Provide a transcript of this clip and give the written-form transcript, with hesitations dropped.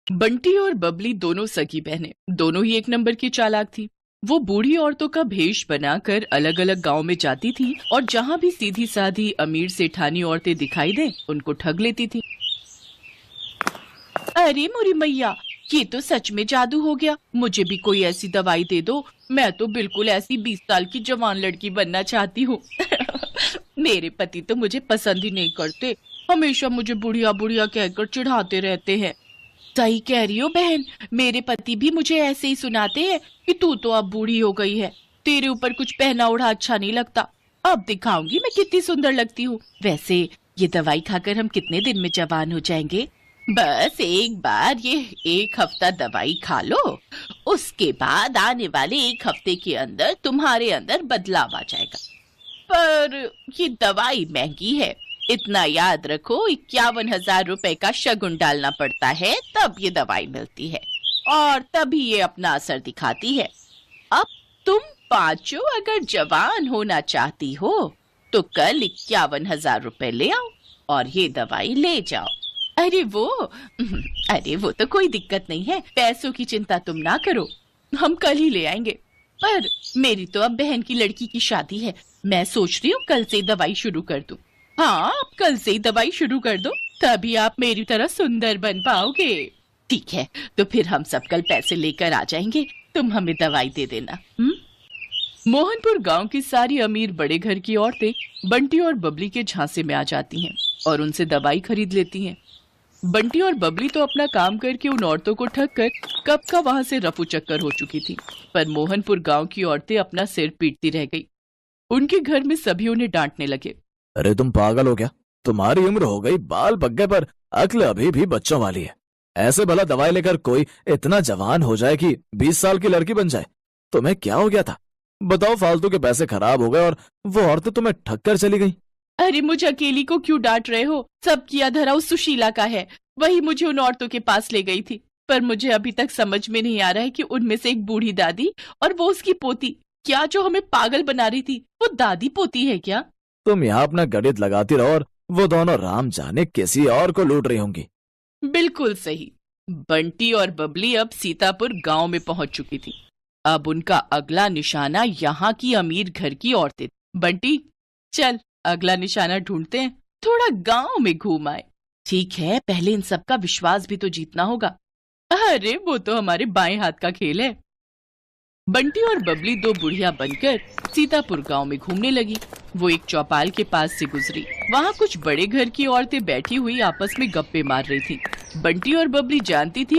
बंटी और बबली दोनों सगी बहनें, दोनों ही एक नंबर की चालाक थी। वो बूढ़ी औरतों का भेष बनाकर अलग अलग गांव में जाती थी और जहां भी सीधी साधी अमीर सेठानी औरतें दिखाई दें, उनको ठग लेती थी। अरे मोरी मैया, ये तो सच में जादू हो गया। मुझे भी कोई ऐसी दवाई दे दो। मैं तो बिल्कुल ऐसी 20 साल की जवान लड़की बनना चाहती हूँ। मेरे पति तो मुझे पसंद ही नहीं करते, हमेशा मुझे बुढ़िया बुढ़िया कहकर चिढ़ाते रहते हैं। सही कह रही हो बहन, मेरे पति भी मुझे ऐसे ही सुनाते हैं कि तू तो अब बूढ़ी हो गई है, तेरे ऊपर कुछ पहना ओढ़ा अच्छा नहीं लगता। अब दिखाऊंगी मैं कितनी सुंदर लगती हूँ। वैसे ये दवाई खाकर हम कितने दिन में जवान हो जाएंगे? बस एक बार ये 1 हफ्ता दवाई खा लो, उसके बाद आने वाले 1 हफ्ते के अंदर तुम्हारे अंदर बदलाव आ जाएगा। पर ये दवाई महंगी है, इतना याद रखो, 51,000 रुपए का शगुन डालना पड़ता है, तब ये दवाई मिलती है और तभी ये अपना असर दिखाती है। अब तुम पांचों अगर जवान होना चाहती हो तो कल 51,000 रुपए ले आओ और ये दवाई ले जाओ। अरे वो तो कोई दिक्कत नहीं है, पैसों की चिंता तुम ना करो, हम कल ही ले आएंगे। पर मेरी तो अब बहन की लड़की की शादी है, मैं सोच रही हूँ कल से दवाई शुरू कर दूं। हाँ, आप कल से ही दवाई शुरू कर दो, तभी आप मेरी तरह सुंदर बन पाओगे। ठीक है, तो फिर हम सब कल पैसे लेकर आ जाएंगे, तुम हमें दवाई दे देना। मोहनपुर गांव की सारी अमीर बड़े घर की औरतें बंटी और बबली के झांसे में आ जाती हैं और उनसे दवाई खरीद लेती हैं। बंटी और बबली तो अपना काम करके उन औरतों को ठग कर कब का वहां से रफू चक्कर हो चुकी थी, पर मोहनपुर गांव की औरतें अपना सिर पीटती रह गई। उनके घर में सभी उन्हें डांटने लगे। अरे तुम पागल हो क्या? तुम्हारी उम्र हो गई, बाल पक गए, पर अक्ल अभी भी बच्चों वाली है। ऐसे भला दवाई लेकर कोई इतना जवान हो जाए कि 20 साल की लड़की बन जाए? तुम्हें क्या हो गया था? बताओ, फालतू के पैसे खराब हो गए और वो औरतें तुम्हें ठग कर चली गई। अरे मुझे अकेली को क्यों डांट रहे हो? सब किया धरा उस सुशीला का है, वही मुझे उन औरतों के पास ले गई थी। पर मुझे अभी तक समझ में नहीं आ रहा है कि उनमें से एक बूढ़ी दादी और वो उसकी पोती, क्या जो हमें पागल बना रही थी वो दादी पोती है क्या? तुम यहाँ अपना गणित लगाती रहो और वो दोनों राम जाने किसी और को लूट रही होंगी। बिल्कुल सही। बंटी और बबली अब सीतापुर गांव में पहुंच चुकी थी। अब उनका अगला निशाना यहाँ की अमीर घर की औरतें। बंटी, चल अगला निशाना ढूंढते हैं, थोड़ा गांव में घूम आए। ठीक है, पहले इन सब का विश्वास भी तो जीतना होगा। अरे वो तो हमारे बाएं हाथ का खेल है। बंटी और बबली दो बुढ़िया बनकर सीतापुर गांव में घूमने लगी। वो एक चौपाल के पास से गुजरी, वहाँ कुछ बड़े घर की औरतें बैठी हुई आपस में गप्पे मार रही थी। बंटी और बबली जानती थी